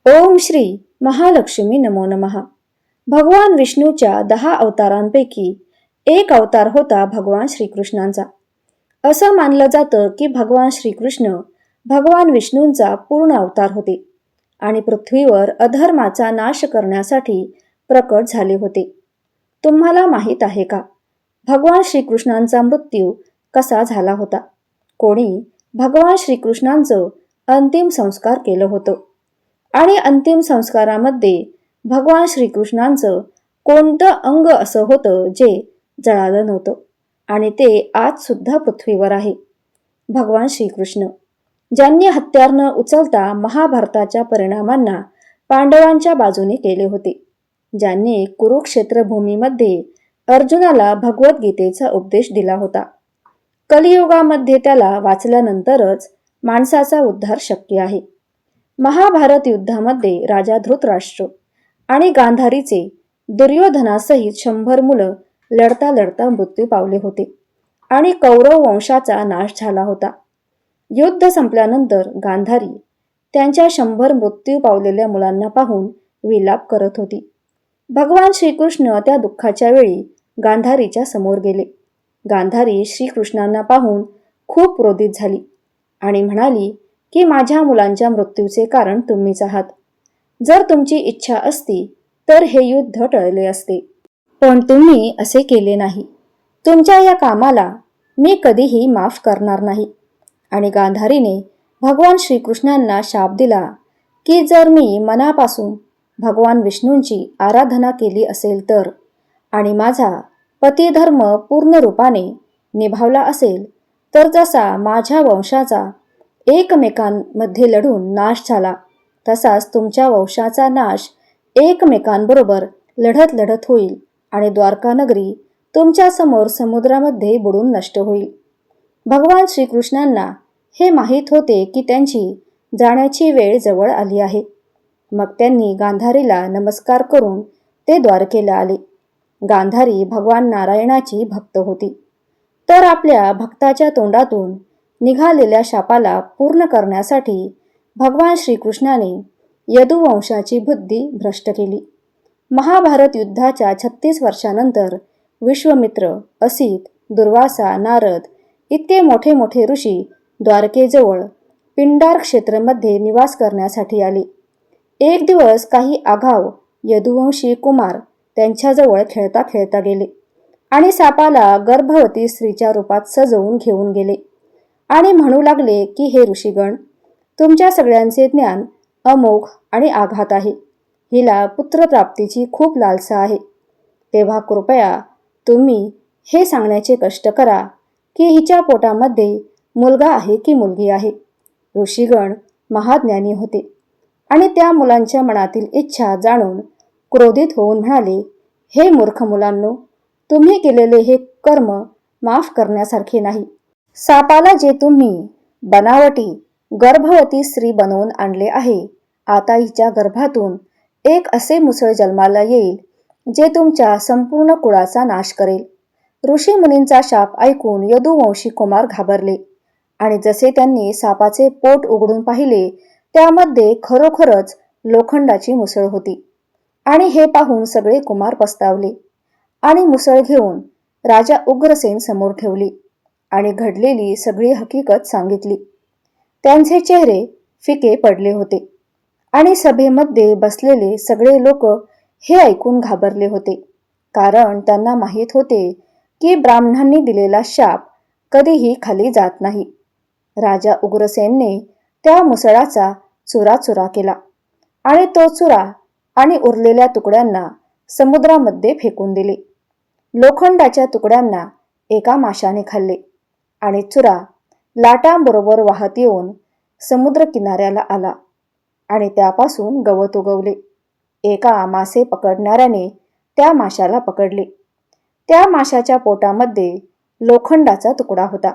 ओम श्री महालक्ष्मी नमो नमः. भगवान विष्णूच्या 10 अवतारांपैकी एक अवतार होता भगवान श्रीकृष्णांचा. असं मानलं जातं की भगवान श्रीकृष्ण भगवान विष्णूंचा पूर्ण अवतार होते आणि पृथ्वीवर अधर्माचा नाश करण्यासाठी प्रकट झाले होते. तुम्हाला माहीत आहे का, भगवान श्रीकृष्णांचा मृत्यू कसा झाला होता? कोणी भगवान श्रीकृष्णांचं अंतिम संस्कार केलं होतं आणि अंतिम संस्कारामध्ये भगवान श्रीकृष्णांचं कोणतं अंग असं होतं जे जळालं नव्हतं आणि ते आज सुद्धा पृथ्वीवर आहे? भगवान श्रीकृष्ण, ज्यांनी हत्यार न उचलता महाभारताच्या परिणामांना पांडवांच्या बाजूने केले होते, ज्यांनी कुरुक्षेत्र भूमीमध्ये अर्जुनाला भगवद्गीतेचा उपदेश दिला होता. कलियुगामध्ये त्याला वाचल्यानंतरच माणसाचा उद्धार शक्य आहे. महाभारत युद्धामध्ये राजा धृतराष्ट्र आणि गांधारीचे दुर्योधनासहित 100 मुलं लढता लढता मृत्यू पावले होते आणि कौरव वंशाचा नाश झाला होता. युद्ध संपल्यानंतर गांधारी त्यांच्या 100 मृत्यू पावलेल्या मुलांना पाहून विलाप करत होती. भगवान श्रीकृष्ण त्या दुःखाच्या वेळी गांधारीच्या समोर गेले. गांधारी श्रीकृष्णांना पाहून खूप क्रोधित झाली आणि म्हणाली की माझ्या मुलांच्या मृत्यूचे कारण तुम्हीच आहात. जर तुमची इच्छा असती तर हे युद्ध टळले असते, पण तुम्ही असे केले नाही. तुमच्या या कामाला मी कधीही माफ करणार नाही. आणि गांधारीने भगवान श्रीकृष्णांना शाप दिला की जर मी मनापासून भगवान विष्णूंची आराधना केली असेल तर आणि माझा पतिधर्म पूर्ण रूपाने निभावला असेल तर जसा माझ्या वंशाचा एकमेकांमध्ये लढून नाश झाला, तसाच तुमच्या वंशाचा नाश एकमेकांबरोबर लढत लढत होईल आणि द्वारका नगरी तुमच्या समोर समुद्रामध्ये बुडून नष्ट होईल. भगवान श्रीकृष्णांना हे माहीत होते की त्यांची जाण्याची वेळ जवळ आली आहे. मग त्यांनी गांधारीला नमस्कार करून ते द्वारकेला आले. गांधारी भगवान नारायणाची भक्त होती, तर आपल्या भक्ताच्या तोंडातून निघालेल्या शापाला पूर्ण करण्यासाठी भगवान श्रीकृष्णाने यदुवंशाची बुद्धी भ्रष्ट केली. महाभारत युद्धाच्या 36 वर्षानंतर विश्वामित्र, असित, दुर्वासा, नारद इतके मोठे मोठे ऋषी द्वारकेजवळ पिंडार क्षेत्रामध्ये निवास करण्यासाठी आले. एक दिवस काही आगाव यदुवंशी कुमार त्यांच्याजवळ खेळता खेळता गेले आणि सापाला गर्भवती स्त्रीच्या रूपात सजवून घेऊन गेले आणि म्हणू लागले की हे ऋषीगण, तुमच्या सगळ्यांचे ज्ञान अमोघ आणि आघात आहे. हिला पुत्रप्राप्तीची खूप लालसा आहे. तेव्हा कृपया तुम्ही हे सांगण्याचे कष्ट करा की हिच्या पोटामध्ये मुलगा आहे की मुलगी आहे. ऋषीगण महाज्ञानी होते आणि त्या मुलांच्या मनातील इच्छा जाणून क्रोधित होऊन म्हणाले, हे मूर्ख मुलांनो, तुम्ही केलेले हे कर्म माफ करण्यासारखे नाही. सापाला जे तुम्ही बनावटी गर्भवती स्त्री बनवून आणले आहे, आता हिच्या गर्भातून एक असे मुसळ जन्माला येईल जे तुमच्या संपूर्ण कुळाचा नाश करेल. ऋषी मुनींचा शाप ऐकून यदुवंशी कुमार घाबरले आणि जसे त्यांनी सापाचे पोट उघडून पाहिले त्यामध्ये खरोखरच लोखंडाची मुसळ होती. आणि हे पाहून सगळे कुमार पस्तावले आणि मुसळ घेऊन राजा उग्रसेन समोर ठेवली आणि घडलेली सगळी हकीकत सांगितली. त्यांचे चेहरे फिके पडले होते आणि सभेमध्ये बसलेले सगळे लोक हे ऐकून घाबरले होते, कारण त्यांना माहीत होते की ब्राह्मणांनी दिलेला शाप कधीही खाली जात नाही. राजा उग्रसेनने त्या मुसळाचा चुराचुरा केला आणि तो चुरा आणि उरलेल्या तुकड्यांना समुद्रामध्ये फेकून दिले. लोखंडाच्या तुकड्यांना एका माशाने खाल्ले आणि चुरा लाटांबरोबर वाहत येऊन समुद्र किनाऱ्याला आला आणि त्यापासून गवत उगवले. एका मासे पकडणाऱ्याने त्या माशाला पकडले. त्या माशाच्या पोटामध्ये लोखंडाचा तुकडा होता.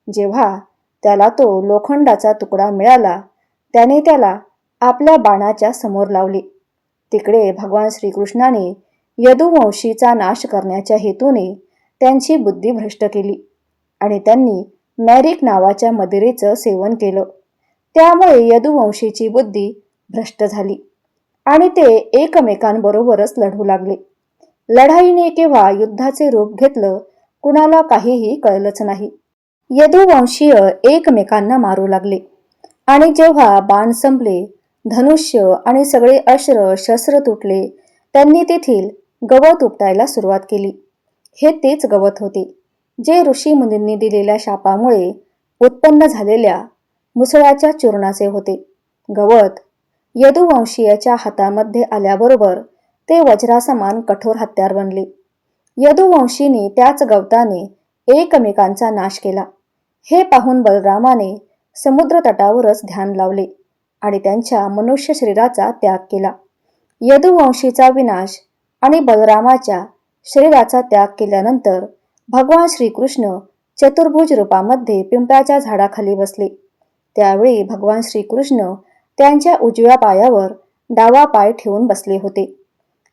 जेव्हा त्याला तो लोखंडाचा तुकडा मिळाला त्याने त्याला आपल्या बाणाच्या समोर लावले. तिकडे भगवान श्रीकृष्णाने यदुवंशीचा नाश करण्याच्या हेतूने त्यांची बुद्धी भ्रष्ट केली आणि त्यांनी मॅरिक नावाच्या मदिरेचं सेवन केलं. त्यामुळे यदुवंशीची बुद्धी भ्रष्ट झाली आणि ते एकमेकांबरोबरच लढू लागले. लढाईने किंवा युद्धाचे रूप घेतलं कुणाला काहीही कळलंच नाही. यदुवंशीय एकमेकांना मारू लागले आणि जेव्हा बाण संपले, धनुष्य आणि सगळे अस्त्र शस्त्र तुटले, त्यांनी तेथील गवत उपटायला सुरुवात केली. हे तेच गवत होते जे ऋषी मुनींनी दिलेल्या शापामुळे उत्पन्न झालेल्या मुसळाच्या चूर्णाचे होते. गवत यदुवंशीयाच्या हातामध्ये आल्याबरोबर ते वज्रासमान कठोर हत्यार बनले. यदुवंशीने त्याच गवताने एकमेकांचा नाश केला. हे पाहून बलरामाने समुद्र तटावरच ध्यान लावले आणि त्यांच्या मनुष्य शरीराचा त्याग केला. यदुवंशीचा विनाश आणि बलरामाच्या शरीराचा त्याग केल्यानंतर भगवान श्रीकृष्ण चतुर्भुज रूपामध्ये पिंपळाच्या झाडाखाली बसले. त्यावेळी भगवान श्रीकृष्ण त्यांच्या उजव्या पायावर डावा पाय ठेवून बसले होते.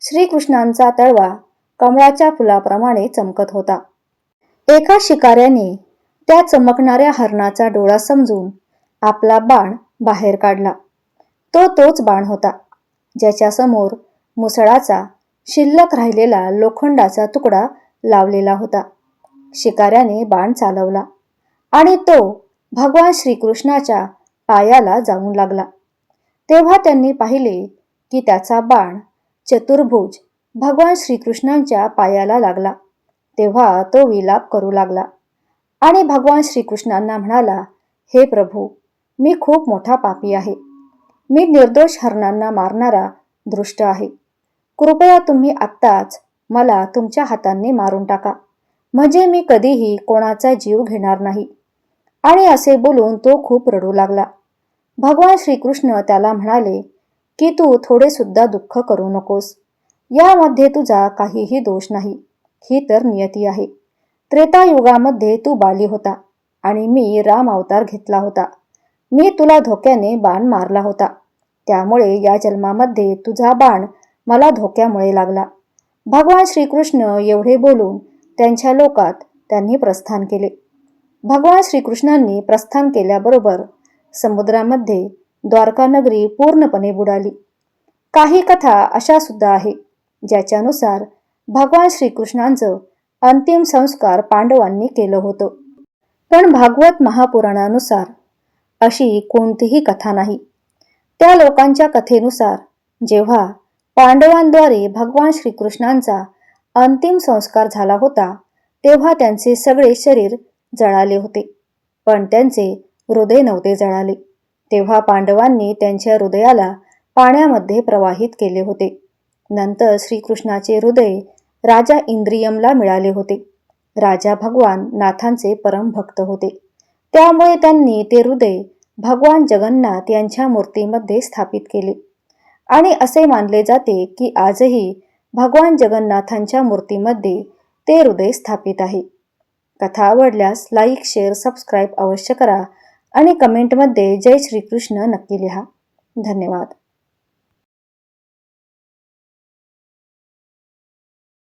श्रीकृष्णांचा तळवा कमळाच्या फुलाप्रमाणे चमकत होता. एका शिकाऱ्याने त्या चमकणाऱ्या हरणाचा डोळा समजून आपला बाण बाहेर काढला. तो तोच बाण होता ज्याच्यासमोर मुसळाचा शिल्लक राहिलेला लोखंडाचा तुकडा लावलेला होता. शिकाऱ्याने बाण चालवला आणि तो भगवान श्रीकृष्णाच्या पायाला जाऊन लागला. तेव्हा त्यांनी पाहिले की त्याचा बाण चतुर्भुज भगवान श्रीकृष्णांच्या पायाला लागला. तेव्हा तो विलाप करू लागला आणि भगवान श्रीकृष्णांना म्हणाला, हे प्रभू, मी खूप मोठा पापी आहे. मी निर्दोष हरणांना मारणारा दृष्ट आहे. कृपया तुम्ही आत्ताच मला तुमच्या हातांनी मारून टाका, म्हणजे मी कधीही कोणाचा जीव घेणार नाही. आणि असे बोलून तो खूप रडू लागला. भगवान श्रीकृष्ण त्याला म्हणाले की तू थोडे सुद्धा दुःख करू नकोस. यामध्ये तुझा काहीही दोष नाही. ही तर नियती आहे. त्रेतायुगामध्ये तू बाली होता आणि मी राम अवतार घेतला होता. मी तुला धोक्याने बाण मारला होता. त्यामुळे या जन्मामध्ये तुझा बाण मला धोक्यामुळे लागला. भगवान श्रीकृष्ण एवढे बोलून त्यांच्या लोकात त्यांनी प्रस्थान केले. भगवान श्रीकृष्णांनी प्रस्थान केल्याबरोबर समुद्रामध्ये द्वारका नगरी पूर्णपणे बुडाली. काही कथा अशा सुद्धा आहे ज्याच्यानुसार भगवान श्रीकृष्णांचं अंतिम संस्कार पांडवांनी केलं होतं. पण भागवत महापुराणानुसार अशी कोणतीही कथा नाही. त्या लोकांच्या कथेनुसार जेव्हा पांडवांद्वारे भगवान श्रीकृष्णांचा अंतिम संस्कार झाला होता तेव्हा त्यांचे सगळे शरीर जळाले होते, पण त्यांचे हृदय नव्हते जळाले. तेव्हा पांडवांनी त्यांच्या हृदयाला पाण्यामध्ये प्रवाहित केले होते. नंतर श्रीकृष्णाचे हृदय राजा इंद्रियमला मिळाले होते. राजा भगवान नाथांचे परम भक्त होते. त्यामुळे त्यांनी ते हृदय भगवान जगन्नाथ यांच्या मूर्तीमध्ये स्थापित केले आणि असे मानले जाते की आजही भगवान जगन्नाथांच्या मूर्तीमध्ये ते हृदय स्थापित आहे. कथा आवडल्यास लाईक, शेअर, सबस्क्राईब अवश्य करा आणि कमेंटमध्ये जय श्रीकृष्ण नक्की लिहा. धन्यवाद.